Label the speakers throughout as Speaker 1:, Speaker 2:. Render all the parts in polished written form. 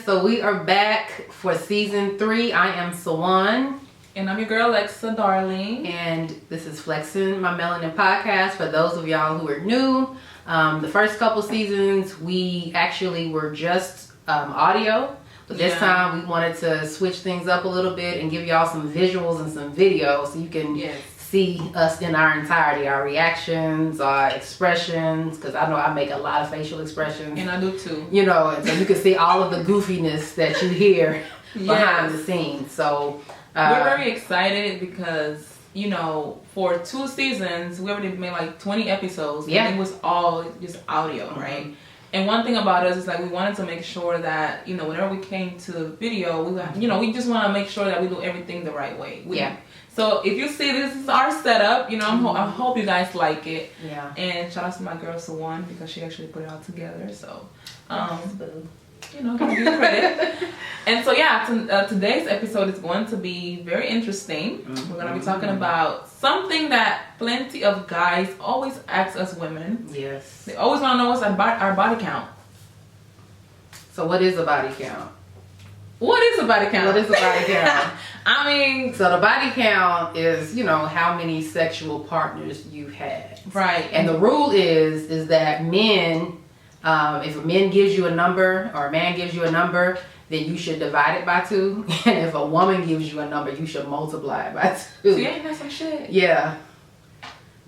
Speaker 1: So we are back for season 3. I am Sawan.
Speaker 2: And I'm your girl, Alexa Darling.
Speaker 1: And this is Flexin My Melanin Podcast. For those of y'all who are new, the first couple seasons, we actually were just audio. But this time, we wanted to switch things up a little bit and give y'all some visuals and some video so you can see us in our entirety, our reactions, our expressions, because I know I make a lot of facial expressions.
Speaker 2: And I do too.
Speaker 1: You know, and so you can see all of the goofiness that you hear behind the scenes. So
Speaker 2: we're very excited because, you know, for 2 seasons, we already made like 20 episodes. Yeah. And it was all just audio, right? And one thing about us is like we wanted to make sure that, you know, whenever we came to video, we just want to make sure that we do everything the right way. So if you see this is our setup, you know, I hope you guys like it.
Speaker 1: Yeah.
Speaker 2: And shout out to my girl Sawan because she actually put it all together. So, you know, give you credit. And so today's episode is going to be very interesting. We're going to be talking about something that plenty of guys always ask us women.
Speaker 1: Yes.
Speaker 2: They always want to know what's our body count.
Speaker 1: So what is a body count?
Speaker 2: What is a body count?
Speaker 1: What is a body count?
Speaker 2: I mean,
Speaker 1: so the body count is, you know, how many sexual partners you've had.
Speaker 2: Right.
Speaker 1: And the rule is that men, if a man gives you a number or a man gives you a number, then you should divide it by 2. And if a woman gives you a number, you should multiply it by 2.
Speaker 2: See, ain't that some shit?
Speaker 1: Yeah.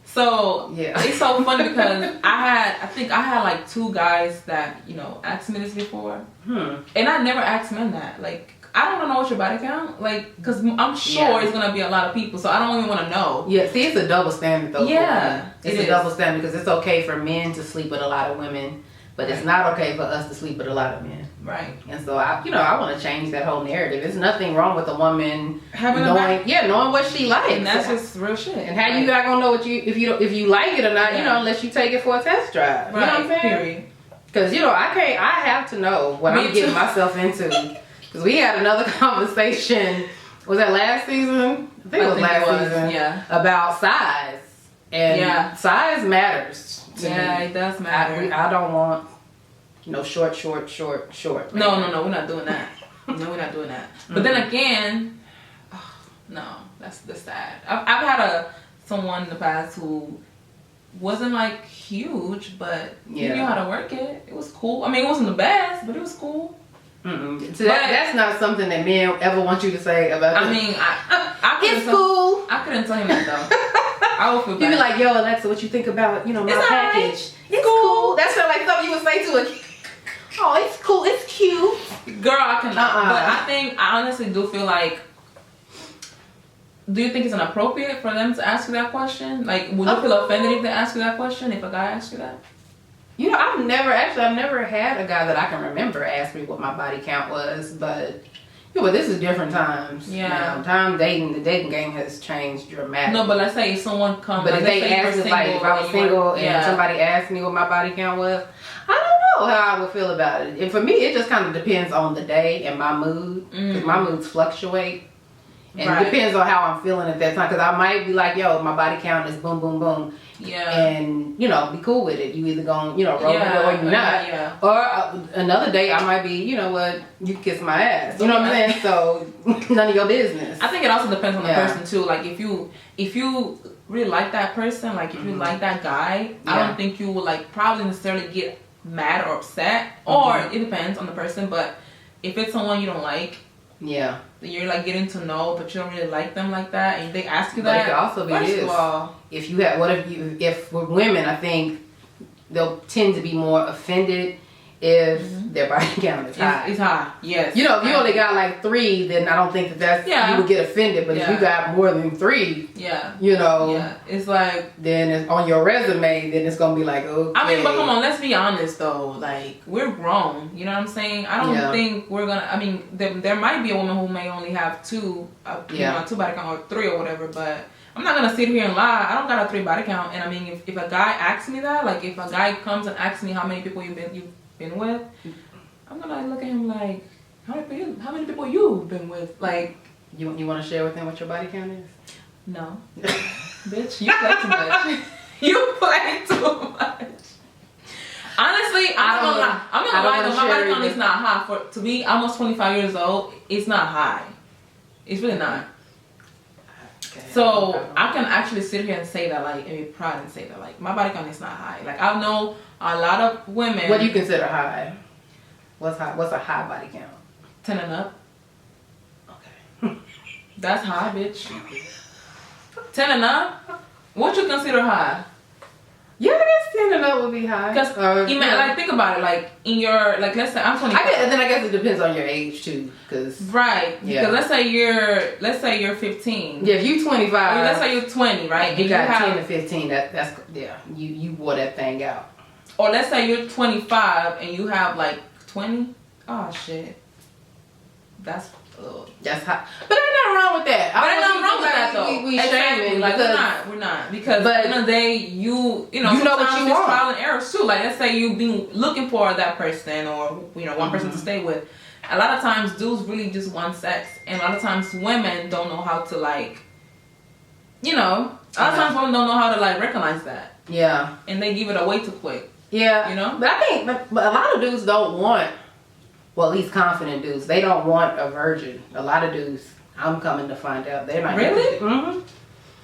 Speaker 2: So it's so funny because I think I had like 2 guys that, you know, asked me this before. And I never asked men that. Like, I don't know what's your body count. Like, because I'm sure it's going to be a lot of people. So I don't even want to know.
Speaker 1: Yeah, see, it's a double standard though.
Speaker 2: Yeah.
Speaker 1: It's a double standard because it's okay for men to sleep with a lot of women. But it's not okay for us to sleep with a lot of men.
Speaker 2: Right.
Speaker 1: And so I want to change that whole narrative. There's nothing wrong with a woman knowing what she likes.
Speaker 2: And that's just real shit.
Speaker 1: And how you not gonna know if you like it or not, you know, unless you take it for a test drive.
Speaker 2: Right.
Speaker 1: You know what I'm saying? Period. Because, you know, I have to know what I'm getting myself into. Because we had another conversation. Was that last season? I think it was last season.
Speaker 2: Yeah.
Speaker 1: About size. And size matters.
Speaker 2: It does matter.
Speaker 1: I don't want, you know, short.
Speaker 2: No, we're not doing that. No, we're not doing that. But then again, no, that's sad. I've had someone in the past who wasn't like huge, but he knew how to work it. It was cool. I mean, it wasn't the best, but it was cool.
Speaker 1: So that's not something that men ever want you to say about them.
Speaker 2: I mean,
Speaker 1: it's cool.
Speaker 2: I couldn't tell him that though. I would feel bad.
Speaker 1: You'd be like, yo, Alexa, what you think about, you know, my package?
Speaker 2: Right.
Speaker 1: It's cool. That's like something you would say to a kid. Oh, it's cool. It's cute.
Speaker 2: Girl, I cannot. But I honestly do feel like, do you think it's inappropriate for them to ask you that question? Like, would you feel offended if they ask you that question, if a guy asks you that?
Speaker 1: You know, I've never had a guy that I can remember ask me what my body count was, but... Yeah, but this is different times.
Speaker 2: Yeah.
Speaker 1: Now, the dating game has changed dramatically.
Speaker 2: No, but let's say if someone comes...
Speaker 1: But if they ask me, like, if I was single and somebody asked me what my body count was, I don't know how I would feel about it. And for me, it just kind of depends on the day and my mood. Because my moods fluctuate. And it depends on how I'm feeling at that time. Because I might be like, yo, my body count is boom, boom, boom.
Speaker 2: Yeah.
Speaker 1: And, you know, be cool with it. You either gonna, you know, roll with it or you're not. Yeah. Or another day I might be, you know what, you can kiss my ass. You know what I'm saying? So, none of your business.
Speaker 2: I think it also depends on the person too. Like, if you really like that person, like if you like that guy, I don't think you will like probably necessarily get mad or upset. Or it depends on the person. But if it's someone you don't like, you're like getting to know, but you don't really like them like that, and they ask you that.
Speaker 1: But it could also be
Speaker 2: first of all,
Speaker 1: if with women, I think they'll tend to be more offended if their body count is high.
Speaker 2: It's high, yes.
Speaker 1: You know, if you only got like 3, then I don't think that's you would get offended. But if you got more than 3, you know,
Speaker 2: it's like
Speaker 1: then it's on your resume, then it's gonna be like, okay.
Speaker 2: I mean, but come on, let's be honest though. Like, we're grown. You know what I'm saying? I don't think we're gonna. I mean, there might be a woman who may only have 2, you know, 2 body count or 3 or whatever, but. I'm not gonna sit here and lie. I don't got a 3 body count, and I mean, if a guy asks me that, like if a guy comes and asks me how many people you've been with, I'm gonna look at him like, how many people you've been with? Like,
Speaker 1: you want to share with him what your body count is?
Speaker 2: No, bitch, you play too much. You play too much. Honestly, I'm not gonna lie though, my body count is not high. To be almost 25 years old, it's not high. It's really not. Okay, so I can actually sit here and say that, like, and be proud and say that, like, my body count is not high. Like, I know a lot of women.
Speaker 1: What do you consider high? What's high? What's a high body count?
Speaker 2: 10 and up. Okay. That's high, bitch. 10 and up? What you consider high?
Speaker 1: Yeah, I guess 10 and up would be high.
Speaker 2: Because, like, think about it. Like, in your, like, let's say I'm 25.
Speaker 1: I guess it depends on your age, too. Cause,
Speaker 2: right. Yeah. Because let's say you're 15.
Speaker 1: Yeah, if you're 25.
Speaker 2: I mean, let's say you're 20, right?
Speaker 1: You got 10 to 15. That's you wore that thing out.
Speaker 2: Or let's say you're 25 and you have, like, 20. Oh, shit. That's hot. But ain't nothing wrong with that. But ain't nothing wrong with that though. We shaming, like, we're not because at the end of the day, you know what you want. Trial and errors too. Like, let's say you've been looking for that person, or one person to stay with. A lot of times, dudes really just want sex, and a lot of times women don't know how to, like, a lot of times women don't know how to, like, recognize that. Yeah. And they give it away too quick. Yeah.
Speaker 1: But I think but a lot of dudes don't want. Well, at least confident dudes. They don't want a virgin. A lot of dudes, I'm coming to find out, they're not.
Speaker 2: Really? Mm-hmm.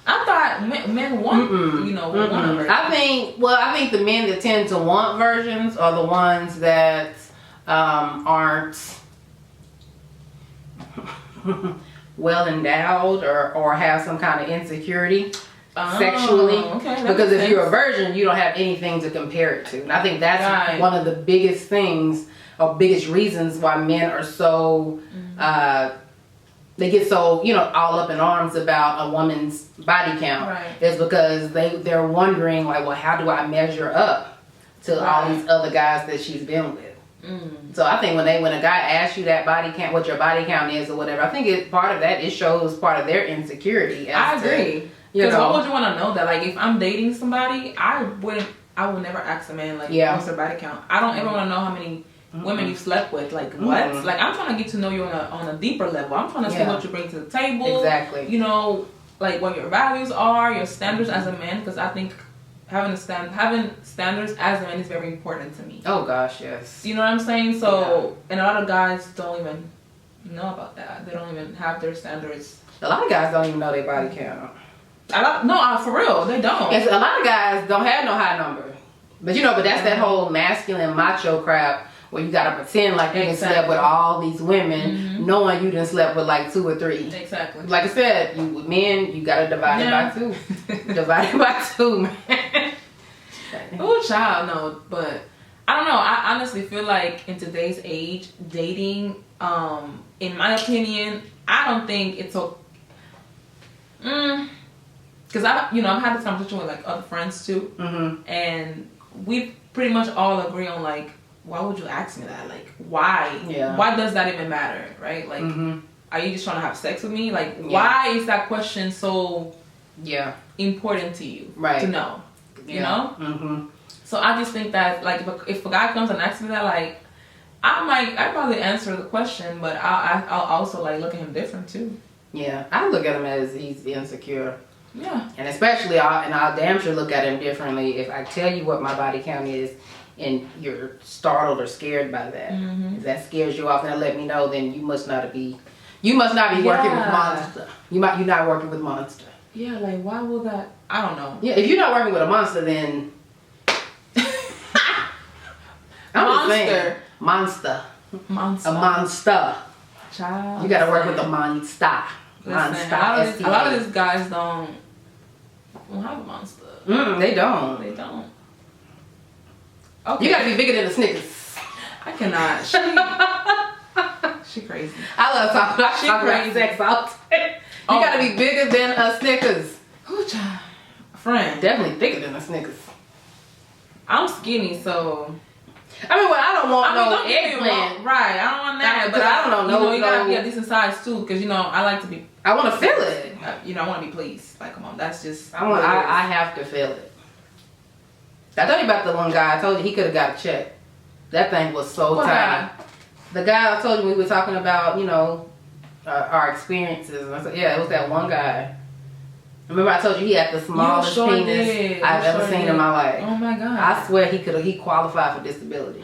Speaker 2: I thought men want, want a virgin.
Speaker 1: I think the men that tend to want virgins are the ones that aren't well endowed or have some kind of insecurity sexually. Okay, because if you're a virgin, you don't have anything to compare it to. And I think that's one of the biggest things, or biggest reasons why men are so they get so all up in arms about a woman's body count, is because they're wondering, like, well, how do I measure up to all these other guys that she's been with? So I think when a guy asks you that body count, what your body count is or whatever, I think part of that, it shows part of their insecurity.
Speaker 2: I agree. Because why would you want to know that? Like, if I'm dating somebody, I would never ask a man, like, what's their body count. I don't ever want to know how many women you slept with. Like, what? Like, I'm trying to get to know you on a deeper level. I'm trying to see what you bring to the table. Exactly. Like, what your values are, your standards as a man. Because I think having standards as a man is very important to me.
Speaker 1: Oh gosh, yes.
Speaker 2: You know what I'm saying? So, and a lot of guys don't even know about that. They don't even have their standards.
Speaker 1: A lot of guys don't even know their body count.
Speaker 2: For real, they don't.
Speaker 1: Yes, a lot of guys don't have no high number. But that's that whole masculine macho crap where you gotta pretend like you done slept with all these women, knowing you done slept with like 2 or 3.
Speaker 2: Exactly.
Speaker 1: Like I said, with men, you gotta divide it by 2. Divide it by 2, man.
Speaker 2: Oh, child, no. But I don't know. I honestly feel like in today's age, dating, in my opinion, I don't think it's so. Because I've had this conversation with, like, other friends too, and we pretty much all agree on, like, why would you ask me that? Like, why? Yeah. Why does that even matter, right? Like, are you just trying to have sex with me? Like, why is that question so important to you to know? You know? So I just think that, like, if a guy comes and asks me that, like, I probably answer the question, but I'll also, like, look at him different too. Yeah,
Speaker 1: I look at him as he's insecure. Yeah. And especially, I'll damn sure look at him differently if I tell you what my body count is and you're startled or scared by that. If that scares you off and let me know, then you must not be working with monster. You're not working with monster.
Speaker 2: Yeah, like, why will that? I don't know.
Speaker 1: Yeah, if you're not working with a monster, then monster. A monster. Child. You gotta work with a monster.
Speaker 2: Listen, a lot of these guys don't have a monster.
Speaker 1: They don't. Okay. You gotta be bigger than the Snickers.
Speaker 2: I cannot. She crazy.
Speaker 1: I love talking about sex all day. You gotta be bigger than a Snickers.
Speaker 2: Friend.
Speaker 1: Definitely bigger than a Snickers.
Speaker 2: I'm skinny, so.
Speaker 1: I don't want no eggplant.
Speaker 2: Right, I don't want that. But I don't know. You gotta be a decent size too, because I like to be.
Speaker 1: I want to feel it.
Speaker 2: I want to be pleased. Like, come on, that's just.
Speaker 1: I have to feel it. I told you about the one guy. I told you he could have got a check. That thing was so tight. The guy I told you we were talking about, our experiences. And I said, yeah, it was that one guy. Remember I told you he had the smallest penis I've ever seen in my life.
Speaker 2: Oh my God.
Speaker 1: I swear he qualified for disability.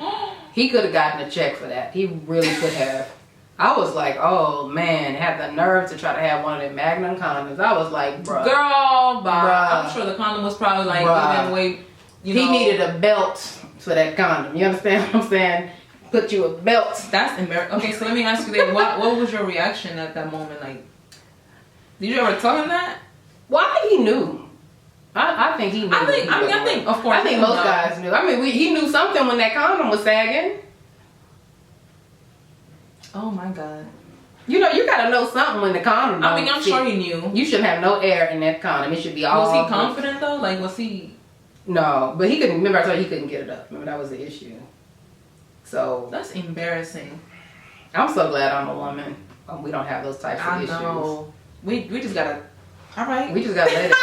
Speaker 1: He could have gotten a check for that. He really could have. I was like, oh man, had the nerve to try to have one of them Magnum condoms. I was like, bruh.
Speaker 2: Girl, bruh. I'm sure the condom was probably like even way,
Speaker 1: He needed a belt for that condom. You understand what I'm saying? Put you a belt.
Speaker 2: That's embarrassing. Okay, so let me ask you this. What was your reaction at that moment? Like, did you ever tell him that?
Speaker 1: Well, I think he knew. I think he knew.
Speaker 2: I think, of course.
Speaker 1: I think most guys knew. I mean, he knew something when that condom was sagging.
Speaker 2: Oh my God.
Speaker 1: You know, you gotta know something when the condom.
Speaker 2: I mean, I'm sure he knew.
Speaker 1: You shouldn't have no air in that condom. It should be all.
Speaker 2: Was he confident though? Like, was he?
Speaker 1: No, but he couldn't. Remember, I told you he couldn't get it up. Remember, that was the issue. So
Speaker 2: that's embarrassing.
Speaker 1: I'm so glad I'm a woman. We don't have those types of issues.
Speaker 2: I know. We just gotta. All right.
Speaker 1: We just gotta let it.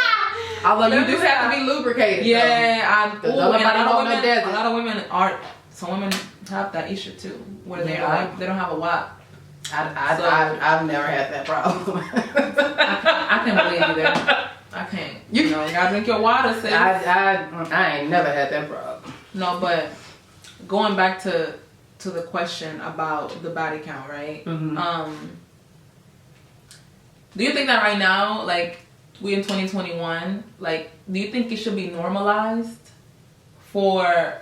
Speaker 1: Although you do have to be lubricated.
Speaker 2: Yeah,
Speaker 1: a lot
Speaker 2: of women are. Some women have that issue too, where they don't have a WAP.
Speaker 1: I've never had that problem.
Speaker 2: I can't believe you there. I can't. You gotta drink your water, sis.
Speaker 1: I ain't never had that problem.
Speaker 2: No, but going back to the question about the body count, right?
Speaker 1: Mm-hmm.
Speaker 2: Do you think that right now, like we in 2021, like do you think it should be normalized for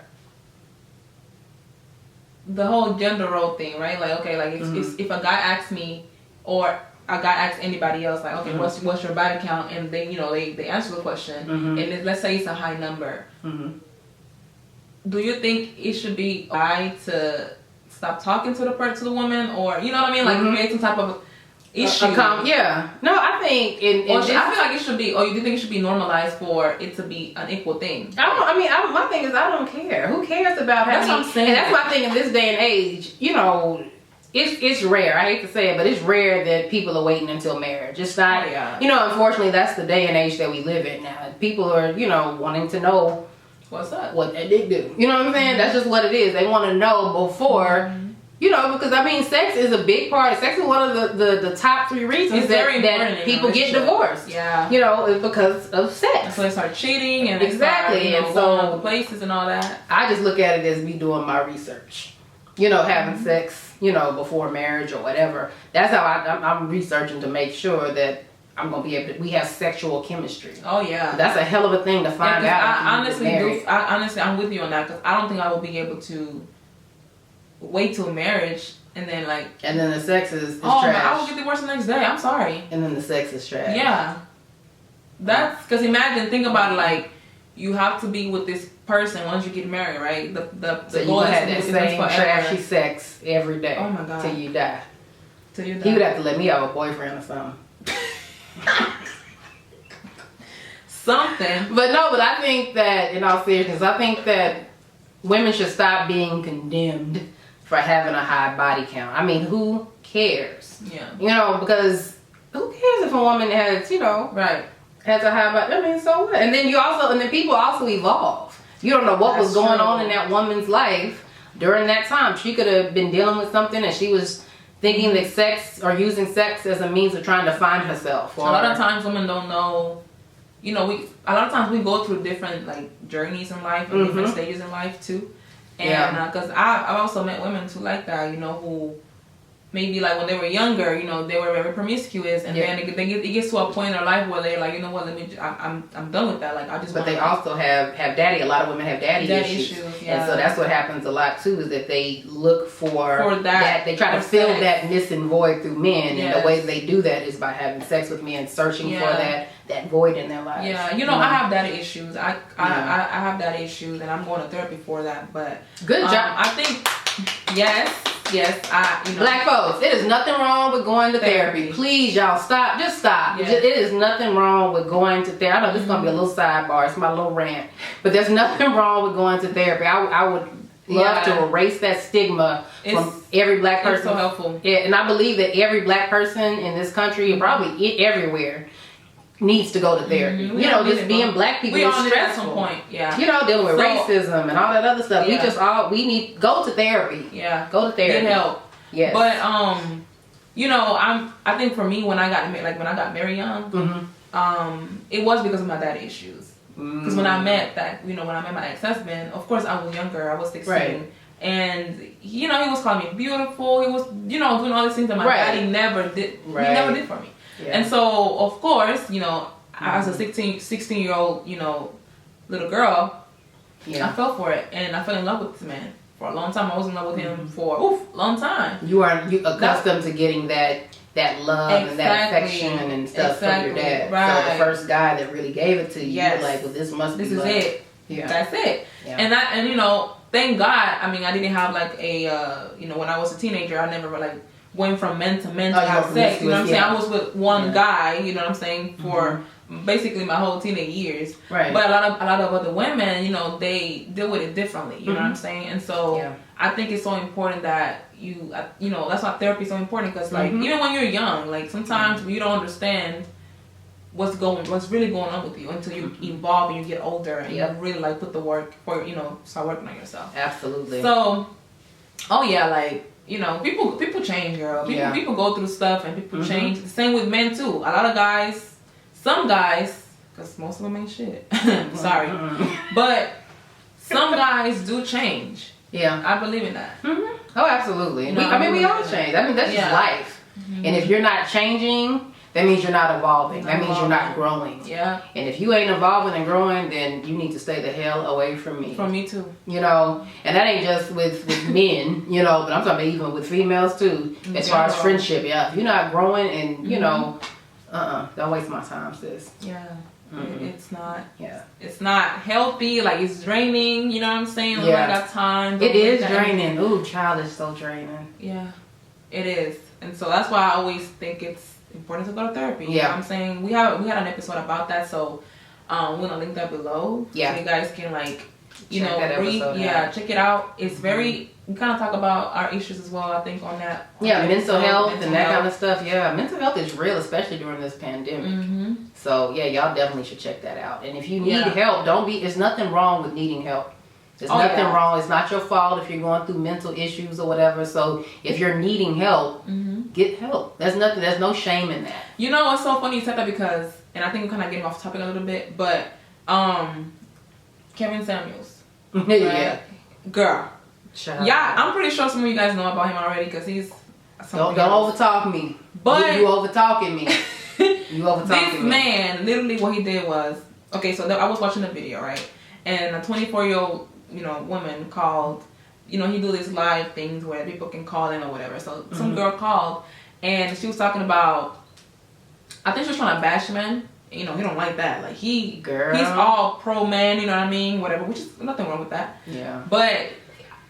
Speaker 2: the whole gender role thing, right? Like, okay, like it's, if a guy asks me or a guy asks anybody else, like, okay, what's your body count? And they, they answer the question, and let's say it's a high number. Do you think it should be a guy to stop talking to the woman, or you know what I mean, like create some type of issue?
Speaker 1: Yeah. No, I think I feel
Speaker 2: like it should be. Or you think it should be normalized for it to be an equal thing?
Speaker 1: My thing is I don't care. Who cares about having?
Speaker 2: That's what I'm saying.
Speaker 1: And that's my thing in this day and age. It's rare. I hate to say it, but it's rare that people are waiting until marriage. It's not.
Speaker 2: Oh, yeah.
Speaker 1: Unfortunately, that's the day and age that we live in now. People are, wanting to know
Speaker 2: what's up,
Speaker 1: what they do. You know what I'm saying? That's just what it is. They want to know before. Because sex is a big part. Sex is one of the top 3 reasons that people get divorced.
Speaker 2: Yeah.
Speaker 1: It's because of sex.
Speaker 2: So they start cheating and
Speaker 1: exactly,
Speaker 2: and so going to places and all that.
Speaker 1: I just look at it as me doing my research. Having sex, before marriage or whatever. That's how I'm researching to make sure that I'm gonna be able to. We have sexual chemistry.
Speaker 2: Oh yeah.
Speaker 1: That's a hell of a thing to find out.
Speaker 2: Honestly, I'm with you on that because I don't think I will be able to wait till marriage and then
Speaker 1: the sex is
Speaker 2: trash.
Speaker 1: trash.
Speaker 2: I will get divorced the next day. I'm sorry.
Speaker 1: And then the sex is trash.
Speaker 2: Yeah. That's because think about it, like you have to be with this person once you get married, right? The goal is
Speaker 1: that same trashy sex every day.
Speaker 2: Oh my God.
Speaker 1: Till you die. He would have to let me have a boyfriend or something.
Speaker 2: Something.
Speaker 1: But I think that in all seriousness, I think that women should stop being condemned for having a high body count. I mean, who cares?
Speaker 2: Yeah.
Speaker 1: Because who cares if a woman has,
Speaker 2: right,
Speaker 1: has a high body? I mean, so what? And then people also evolve. You don't know what was going on in that woman's life during that time. She could have been dealing with something and she was thinking that sex or using sex as a means of trying to find herself.
Speaker 2: A lot of times women don't know. A lot of times we go through different journeys in life and different stages in life too. And because I've also met women too like that, who maybe when they were younger, they were very promiscuous, and then it gets to a point in their life where they're like, you know what, I'm done with that.
Speaker 1: But they also have daddy. A lot of women have daddy issues.
Speaker 2: Yeah.
Speaker 1: And so that's what happens a lot too, is that they look for that. They try to fill that missing void through men, and the way they do that is by having sex with men, searching for that void in their lives.
Speaker 2: Yeah, I have daddy issues. I have daddy issues, and I'm going to therapy for that. But
Speaker 1: good job.
Speaker 2: I think yes.
Speaker 1: Black folks, it is nothing wrong with going to therapy. Please, y'all, stop. Just stop. Yes. It is nothing wrong with going to therapy. I know this is going to be a little sidebar. It's my little rant. But there's nothing wrong with going to therapy. I would love to erase that stigma from every black person.
Speaker 2: It's so helpful.
Speaker 1: Yeah, and I believe that every black person in this country, and probably everywhere, needs to go to therapy. Just being black people is stressful. At some point, dealing with racism and all that other stuff. We need go to therapy.
Speaker 2: Yeah,
Speaker 1: go to therapy.
Speaker 2: Get help.
Speaker 1: Yes.
Speaker 2: But I think for me when I got married young, it was because of my daddy issues. Because when I met my ex-husband, of course I was younger. I was 16.
Speaker 1: Right.
Speaker 2: And he was calling me beautiful. He was doing all these things that my daddy never did. He never did for me. Yeah. And so of course as a 16-year-old little girl, I fell for it, and I fell in love with this man. For a long time, I was in love with him for a long time.
Speaker 1: You accustomed to getting that love and that affection and stuff from your dad. Right. So the first guy that really gave it to you, you were like, well, this is love.
Speaker 2: It.
Speaker 1: Yeah.
Speaker 2: That's it. Yeah. And thank God, I mean, I didn't have like a, when I was a teenager, I never like went from men to have sex. You know what I'm saying? I was with one guy, you know what I'm saying, for basically my whole teenage years. Right. But a lot of other women, they deal with it differently. You know what I'm saying? And so I think it's so important that that's why therapy is so important, because like even when you're young, like sometimes you don't understand what's really going on with you until you evolve and you get older and you really like put the work for start working on yourself.
Speaker 1: Absolutely.
Speaker 2: So people change, girl. People go through stuff and people change. The same with men too. A lot of guys, some guys, because most of them ain't shit. Sorry, but some guys do change. Yeah, I believe in that.
Speaker 1: Oh, absolutely. We all change. I mean, that's just life. And if you're not changing, that means you're not evolving. That means you're not growing. Yeah. And if you ain't evolving and growing, then you need to stay the hell away from me.
Speaker 2: From me too.
Speaker 1: And that ain't just with men, but I'm talking about even with females too. As far as friendship, if you're not growing and, don't waste my time, sis.
Speaker 2: Yeah. It's not. Yeah. It's not healthy. Like, it's draining. You know what I'm saying? Like, I got time.
Speaker 1: It is draining. Ooh, child, is so draining.
Speaker 2: Yeah, it is. And so that's why I always think it's important to go to therapy. Yeah. You know what I'm saying? We had an episode about that, so we're gonna link that below. Yeah. So you guys can check it out. It's very. We kind of talk about our issues as well, I think, on that.
Speaker 1: Mental health and that kind of stuff. Yeah, mental health is real, especially during this pandemic. So, y'all definitely should check that out. And if you need help, there's nothing wrong with needing help. There's nothing wrong. It's not your fault if you're going through mental issues or whatever. So, if you're needing help, get help. There's no shame in that.
Speaker 2: It's so funny you said that because, and I think we're kind of getting off topic a little bit, but Kevin Samuels. Right? Yeah. Girl. I'm pretty sure some of you guys know about him already because he's
Speaker 1: don't overtalk me. But you overtalking me.
Speaker 2: This man, literally what he did was, okay, so I was watching a video, right? And a 24-year-old, woman called, he do these live things where people can call in or whatever. So some girl called and she was talking about, I think she was trying to bash men. He don't like that. Like he's all pro man, you know what I mean? Whatever, which is nothing wrong with that. Yeah. But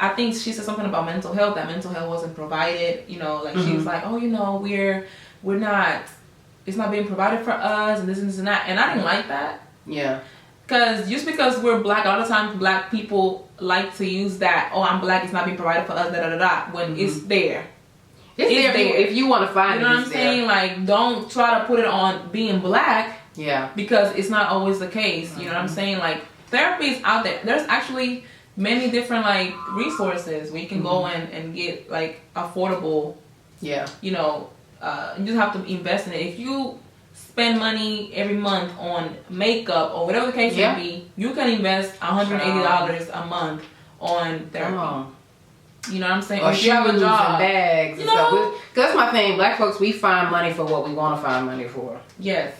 Speaker 2: I think she said something about mental health, that mental health wasn't provided, she was like, oh, we're not, it's not being provided for us and this and that. And I didn't like that. Yeah. Just because we're black, a lot of times black people like to use that, oh, I'm black, it's not being provided for us, when it's there.
Speaker 1: It's there. If you want to find it,
Speaker 2: you know what I'm saying? Like, don't try to put it on being black. Yeah. Because it's not always the case. You know what I'm saying? Like, therapy is out there. There's actually many different resources where you can go and get affordable. Yeah. You just have to invest in it. If you spend money every month on makeup or whatever the case may be, you can invest $180 a month on therapy. You know what I'm saying?
Speaker 1: Or you have a job. And bags. And stuff. Cause that's my thing. Black folks, we find money for what we want to find money for. Yes.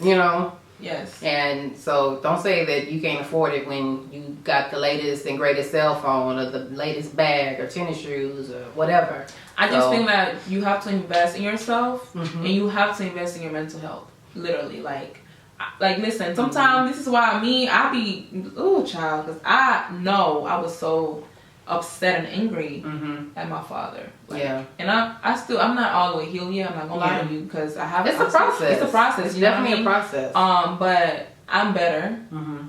Speaker 1: Yes. And so don't say that you can't afford it when you got the latest and greatest cell phone or the latest bag or tennis shoes or whatever.
Speaker 2: I just think that you have to invest in yourself and you have to invest in your mental health. Literally. Like listen, sometimes this is why I be, child, because I know I was so upset and angry at my father. And I'm not all the way healed yet. I'm not gonna lie to you because I have.
Speaker 1: It's a process.
Speaker 2: It's a process.
Speaker 1: It's definitely a process.
Speaker 2: But I'm better.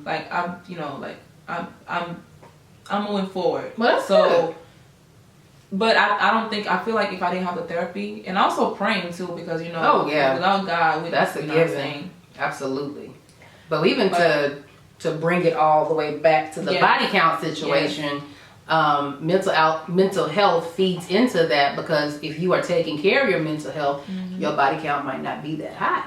Speaker 2: Like I'm moving forward.
Speaker 1: Well, that's good.
Speaker 2: But I feel like if I didn't have the therapy and also praying too, because without God,
Speaker 1: that's a given. Absolutely. But even to bring it all the way back to the body count situation. Mental health feeds into that, because if you are taking care of your mental health, your body count might not be that high.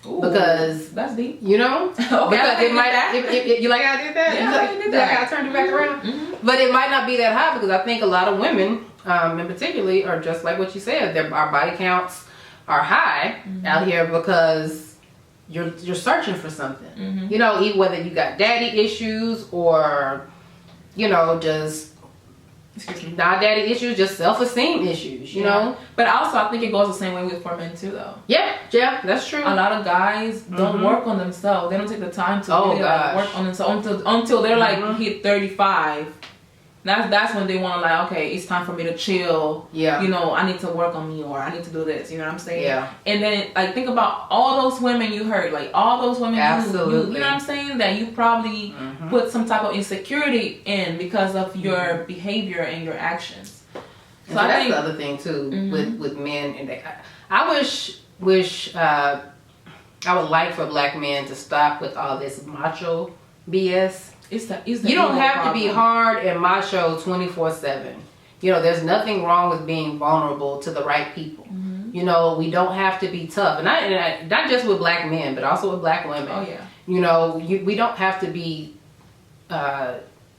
Speaker 2: Ooh,
Speaker 1: because
Speaker 2: that's deep.
Speaker 1: You know,
Speaker 2: okay,
Speaker 1: because it might. You like how I did that?
Speaker 2: Yeah,
Speaker 1: I did that. How I turned it back around.
Speaker 2: Mm-hmm.
Speaker 1: But it might not be that high because I think a lot of women, in particularly, are just like what you said. Our body counts are high out here because you're searching for something. You know, even whether you got daddy issues or, you know, just not daddy issues, just self-esteem issues. You know.
Speaker 2: But also, I think it goes the same way for men too, though.
Speaker 1: Yeah, that's true.
Speaker 2: A lot of guys don't work on themselves. They don't take the time to really work on themselves until they're like hit 35. That's when they want to like, okay, it's time for me to chill. Yeah. You know, I need to work on me or I need to do this. You know what I'm saying? Yeah. And then like think about all those women you hurt, like all those women you know what I'm saying, that you probably put some type of insecurity in because of your behavior and your actions.
Speaker 1: So I think that's the other thing too with men, and I wish I would like for black men to stop with all this macho BS. It's the you don't have to be hard and macho 24/7. You know, there's nothing wrong with being vulnerable to the right people. You know, we don't have to be tough, and not just with black men, but also with black women.
Speaker 2: Oh yeah.
Speaker 1: You know, we don't have to be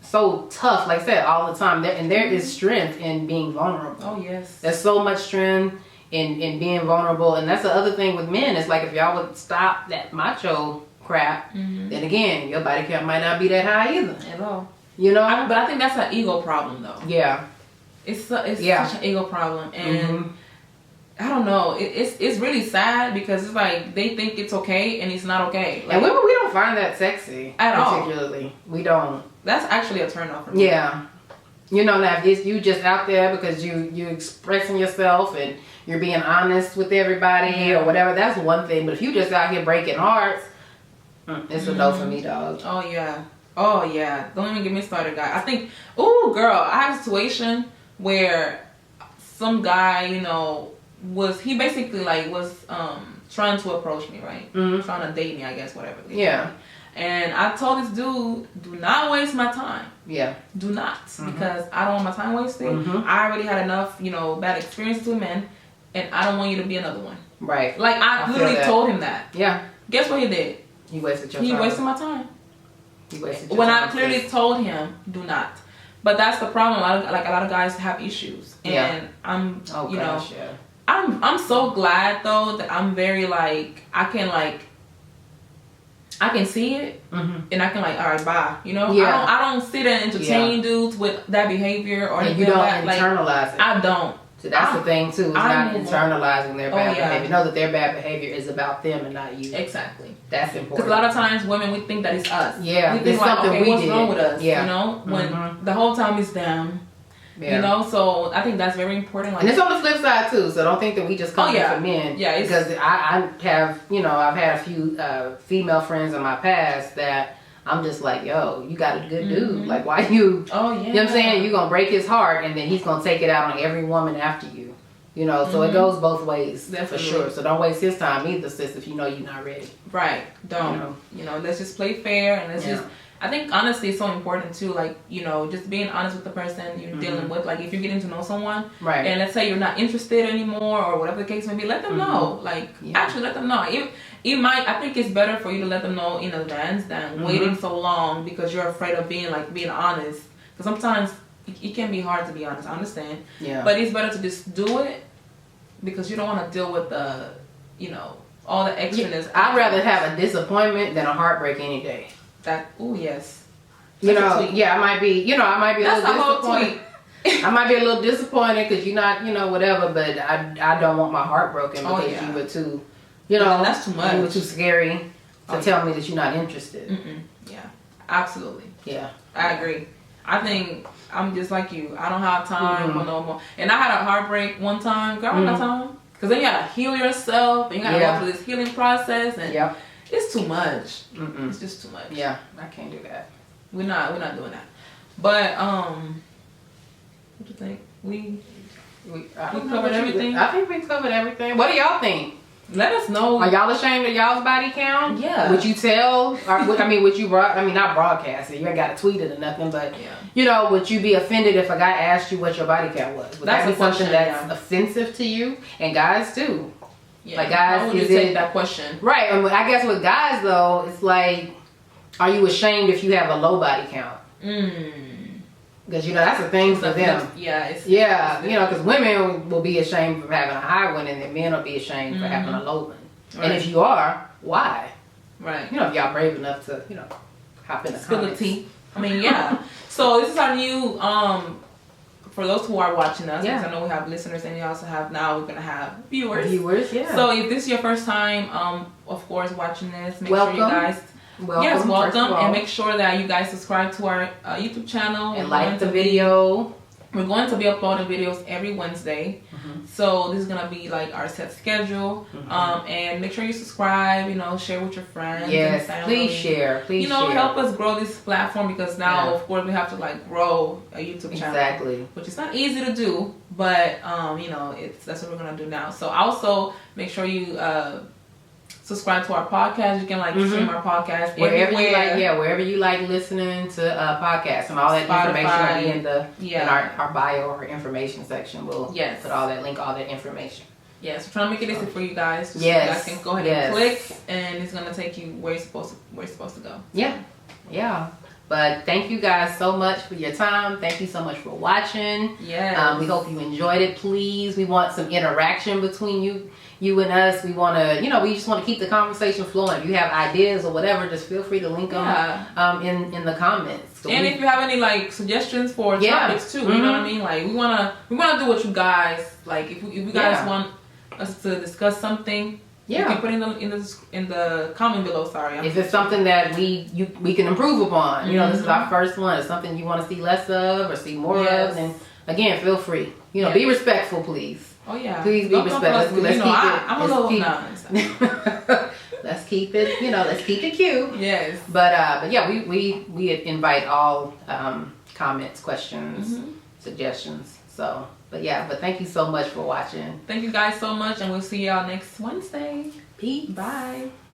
Speaker 1: so tough, like I said, all the time. And there is strength in being vulnerable.
Speaker 2: Oh yes.
Speaker 1: There's so much strength in being vulnerable, and that's the other thing with men. It's like if y'all would stop that macho crap, then again, your body count might not be that high either.
Speaker 2: At all.
Speaker 1: You know?
Speaker 2: But I think that's an ego problem, though.
Speaker 1: Yeah.
Speaker 2: It's such an ego problem. And I don't know. It's really sad because it's like they think it's okay and it's not okay. Like,
Speaker 1: and women, we don't find that sexy.
Speaker 2: At all.
Speaker 1: Particularly. We don't.
Speaker 2: That's actually a turn off for me.
Speaker 1: Yeah. You know, now if you just out there because you expressing yourself and you're being honest with everybody or whatever, that's one thing. But if you just out here breaking hearts, it's a no for me, dog.
Speaker 2: Oh yeah. Don't even get me started, guy. I think, girl, I had a situation where some guy, you know, was basically trying to approach me, right? Trying to date me, I guess, whatever.
Speaker 1: Yeah.
Speaker 2: And I told this dude, do not waste my time.
Speaker 1: Yeah.
Speaker 2: Do not, because I don't want my time wasted. I already had enough, you know, bad experience with men, and I don't want you to be another one.
Speaker 1: Right.
Speaker 2: Like I literally told him that.
Speaker 1: Yeah.
Speaker 2: Guess what he did?
Speaker 1: He wasted your time.
Speaker 2: He wasted my time.
Speaker 1: He wasted your
Speaker 2: when
Speaker 1: time.
Speaker 2: I clearly told him, do not. But that's the problem. A lot of guys have issues, and I'm, I'm so glad though that I'm very like I can see it, and I can like, all right, bye. You know, I don't sit and entertain dudes with that behavior or anything.
Speaker 1: You don't
Speaker 2: like that.
Speaker 1: internalize it.
Speaker 2: I don't.
Speaker 1: So that's the thing too, is not internalizing their bad behavior. Know that their bad behavior is about them and not you.
Speaker 2: Exactly.
Speaker 1: That's important.
Speaker 2: Because a lot of times women, we think that it's us.
Speaker 1: Yeah.
Speaker 2: We think like, okay, what's wrong with us?
Speaker 1: Yeah.
Speaker 2: You know, when the whole time it's them. Yeah. You know, so I think that's very important. Like,
Speaker 1: and it's on the flip side too, so don't think that we just come for men.
Speaker 2: Yeah,
Speaker 1: because I have, you know, I've had a few female friends in my past that I'm just like, yo, you got a good dude. Like, why you?
Speaker 2: Oh yeah.
Speaker 1: You know what I'm saying? You're gonna break his heart, and then he's gonna take it out on every woman after you. You know, so it goes both ways. Definitely. For sure. So don't waste his time either, sis, if you know you're not ready.
Speaker 2: Right. Don't. You know, let's just play fair, and let's just. I think honesty is so important too. Like, you know, just being honest with the person you're dealing with. Like, if you're getting to know someone, right? And let's say you're not interested anymore, or whatever the case may be, let them know. Like, actually, let them know. It might. I think it's better for you to let them know in advance than waiting so long because you're afraid of being honest. Because sometimes it can be hard to be honest. I understand. Yeah. But it's better to just do it because you don't want to deal with the, you know, all the extraness.
Speaker 1: I'd rather have a disappointment than a heartbreak any day.
Speaker 2: Yes.
Speaker 1: You know, I might be a little disappointed. I might be a little disappointed because you're not, you know, whatever, but I don't want my heart broken because you were too, you know,
Speaker 2: that's too much.
Speaker 1: You were too scary to tell me that you're not interested.
Speaker 2: Yeah, absolutely.
Speaker 1: Yeah.
Speaker 2: I agree. I think I'm just like you. I don't have time for no more. And I had a heartbreak one time. Girl, I don't have time. Because then you gotta heal yourself and you gotta go through this healing process, and it's too much. It's just too much.
Speaker 1: Yeah, I can't do that.
Speaker 2: We're not doing that. But what do you think? We covered everything.
Speaker 1: I think we covered everything. What do y'all think?
Speaker 2: Let us know.
Speaker 1: Are y'all ashamed of y'all's body count?
Speaker 2: Yeah.
Speaker 1: Would you tell? Would you not broadcast it? You ain't got to tweet it or nothing, but you know, would you be offended if a guy asked you what your body count was? Would that be something that's offensive to you? And guys too.
Speaker 2: Yeah.
Speaker 1: Like guys,
Speaker 2: how would you take that question?
Speaker 1: Right. And I guess with guys though, it's like, are you ashamed if you have a low body count? Because that's a thing for them.
Speaker 2: Yeah.
Speaker 1: Because women will be ashamed for having a high one, and then men will be ashamed for having a low one. Right. And if you are, why?
Speaker 2: Right.
Speaker 1: If y'all brave enough to, hop in the comments.
Speaker 2: Tea. I mean, yeah. So this is our new, for those who are watching us, because I know we have listeners and we also have, now we're going to have viewers.
Speaker 1: Yeah.
Speaker 2: So if this is your first time, of course, watching this, make sure you guys... Welcome, and make sure that you guys subscribe to our YouTube channel
Speaker 1: and like the video.
Speaker 2: We're going to be uploading videos every Wednesday, so this is gonna be like our set schedule. And make sure you subscribe. Share with your friends.
Speaker 1: Yes,
Speaker 2: and family.
Speaker 1: Please share.
Speaker 2: Help us grow this platform, because now, of course, we have to grow a YouTube channel.
Speaker 1: Exactly.
Speaker 2: Which is not easy to do, but that's what we're gonna do now. So also make sure you subscribe to our podcast. You can stream our podcast
Speaker 1: wherever you like listening to podcasts, and all that information will be in our bio or information section. We'll put all that information.
Speaker 2: Yes, we're trying to make it easy for you guys. So you guys can go ahead and click, and it's gonna take you where you're supposed to go.
Speaker 1: Yeah. But thank you guys so much for your time. Thank you so much for watching.
Speaker 2: Yeah.
Speaker 1: We hope you enjoyed it. Please, we want some interaction between you and us. We want to, we just want to keep the conversation flowing. If you have ideas or whatever, just feel free to link them in the comments. So
Speaker 2: if you have any suggestions for topics too, you know what I mean? We wanna do what you guys like. If you guys want us to discuss something. You can put in the comment below. Sorry,
Speaker 1: if it's something that we can improve upon, this is our first one. It's something you want to see less of or see more of, then again, feel free. Be respectful, please.
Speaker 2: Oh yeah,
Speaker 1: please be respectful.
Speaker 2: I'm a little nice.
Speaker 1: Let's keep it. Let's keep it cute.
Speaker 2: Yes.
Speaker 1: But yeah, we invite all comments, questions, suggestions. So. But thank you so much for watching.
Speaker 2: Thank you guys so much, and we'll see y'all next Wednesday.
Speaker 1: Peace.
Speaker 2: Bye.